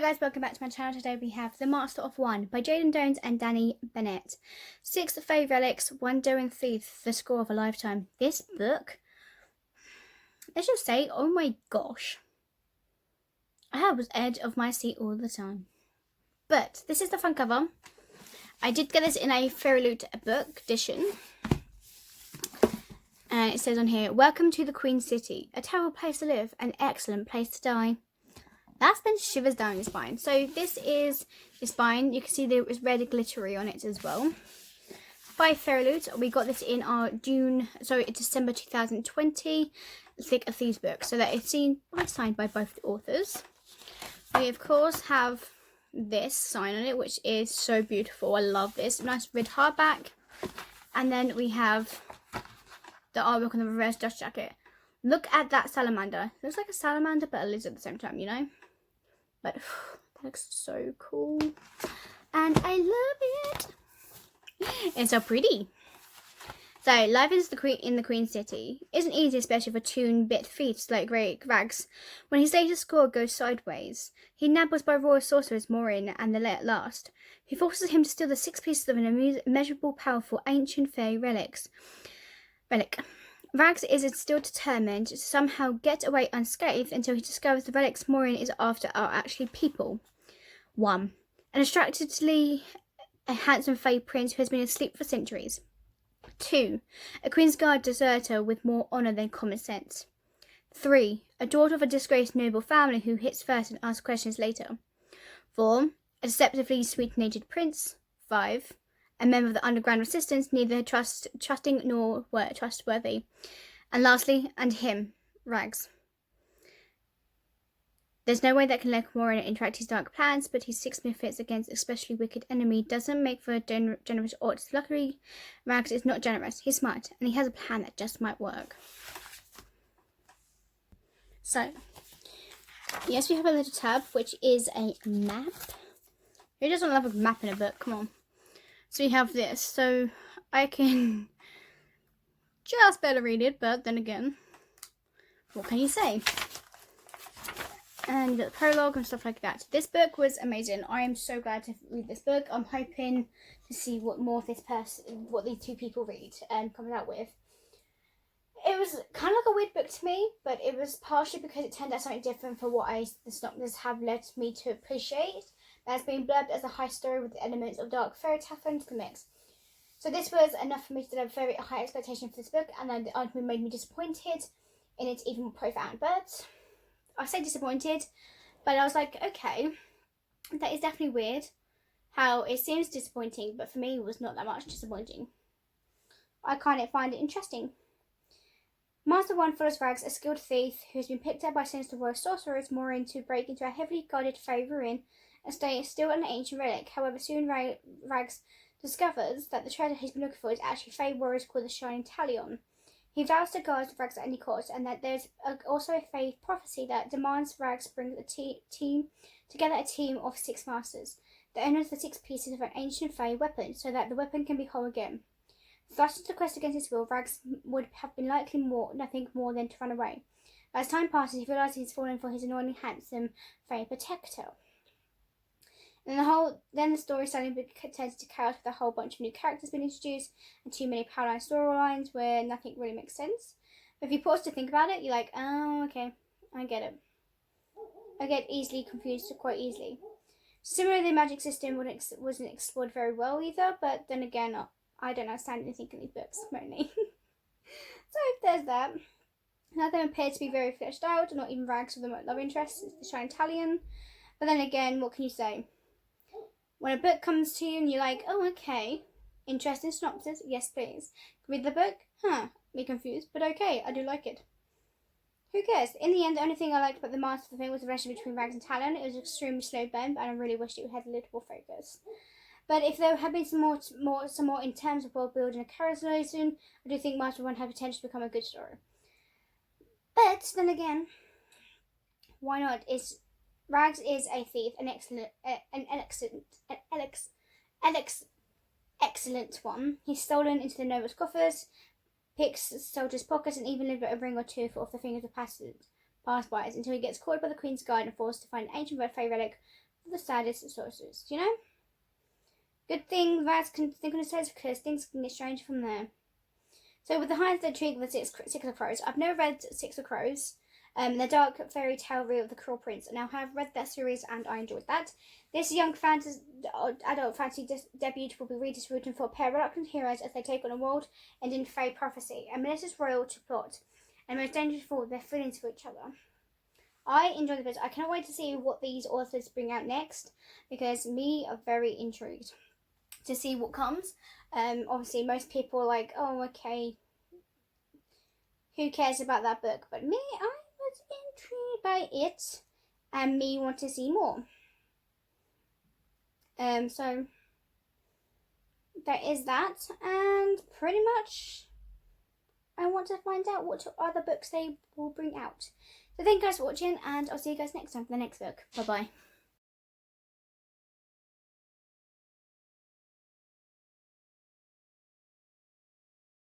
guys, welcome back to my channel. Today we have The Master of One by Jaida and Dani, Bennett. 6 fairy relics, 1 daring thief, the score of a lifetime. This book, let's just say, oh my gosh, I was edge of my seat all the time. But this is the front cover. I did get this in a Fairy Loot book edition. And it says on here, "Welcome to the Queen City. A terrible place to live, an excellent place to die." That sends shivers down your spine. So this is your spine. You can see there is red glittery on it as well. By Fairy Loot. We got this in our December 2020 Thick of Thieves book. So that it's signed by both the authors. We of course have this sign on it, which is so beautiful. I love this. Nice red hardback. And then we have the artwork on the reverse dust jacket. Look at that salamander. It looks like a salamander but a lizard at the same time, you know? But that looks so cool. And I love it. It's so pretty. So, life in the Queen City isn't easy, especially for toon-bit thieves like Rags. When his latest score goes sideways, he nabbles by royal sorcerers Maureen and the at last, who forces him to steal the 6 pieces of an immeasurable, powerful, ancient fairy relic. Rags is still determined to somehow get away unscathed until he discovers the relics Maureen is after are actually people. 1. An distractedly handsome fey prince who has been asleep for centuries. 2. A Queen's Guard deserter with more honour than common sense. 3. A daughter of a disgraced noble family who hits first and asks questions later. 4. A deceptively sweet-natured prince. 5. A member of the underground resistance, neither trusting nor trustworthy. And lastly, and him, Rags. There's no way that can let Maureen interact his dark plans, but his 6 misfits against an especially wicked enemy doesn't make for a generous odds. Luckily, Rags is not generous, he's smart, and he has a plan that just might work. So, yes, we have a little tab, which is a map. Who doesn't love a map in a book? Come on. So we have this, so I can just better read it, but then again, what can you say? And you got the prologue and stuff like that. This book was amazing. I am so glad to read this book. I'm hoping to see what more of what these 2 people read and come out with. It was kind of like a weird book to me, but it was partially because it turned out something different for what the synopsis have led me to appreciate. That's been blurbed as a high story with elements of dark fairy tale into the mix. So this was enough for me to have very high expectation for this book, and then it ultimately made me disappointed in its even more profound. But I say disappointed, but I was like, okay, that is definitely weird. How it seems disappointing, but for me it was not that much disappointing. I kind of find it interesting. Master One follows Rags, a skilled thief who has been picked up by sinister royal sorcerers Maureen to break into a heavily guarded fairy ruin and stay still an ancient relic. However, soon Rags discovers that the treasure he's been looking for is actually fairy warriors called the Shining Talion. He vows to guard Rags at any cost, and that there's also a fairy prophecy that demands Rags bring a team of 6 masters, the owners of the 6 pieces of an ancient fairy weapon, so that the weapon can be whole again. Thrust into the quest against his will, Rags would have been nothing more than to run away. As time passes, he realises he's fallen for his annoyingly handsome fairy protector. And then the story suddenly turns to chaos with a whole bunch of new characters being introduced and too many parallel storylines where nothing really makes sense. But if you pause to think about it, you're like, oh, okay, I get it. I get easily confused quite easily. Similarly, the magic system wasn't explored very well either, but then again, I don't understand anything in these books, mainly. So there's that. None of them appear to be very fleshed out, not even Rags with the love interest, it's the Shining Talion. But then again, what can you say? When a book comes to you and you're like, oh, okay, interesting synopsis, yes please. Read the book, be confused, but okay, I do like it. Who cares? In the end, the only thing I liked about the Master of the thing was the relationship between Rags and Talon. It was extremely slow burn, and I really wished it had a little more focus. But if there had been some more in terms of world building and characterization, I do think Master 1 had potential to become a good story. But then again, why not? Rags is a thief, an excellent one. He's stolen into the noble's coffers, picks soldiers' pockets, and even lived a ring or two off the fingers of passers-by until he gets caught by the Queen's Guard and forced to find an ancient red fairy relic the saddest of sorcerers, you know? Good thing that's synchronous because things can get strange from there. So with the highest intrigue of the Six of Crows, I've never read Six of Crows. The dark fairy tale reel of the Cruel Prince. Now I have read that series and I enjoyed that. This young adult fantasy debut will be readers rooting for a pair of reluctant heroes as they take on a world-ending fairy prophecy, a malicious royal to plot, and most dangerous for their feelings for each other. I enjoyed the book. I cannot wait to see what these authors bring out next because me are very intrigued to see what comes. Obviously, most people are like, oh, okay, who cares about that book? But me, I was intrigued by it, and me want to see more. So there is that, and pretty much I want to find out what other books they will bring out. So thank you guys for watching, and I'll see you guys next time for the next book. Bye bye.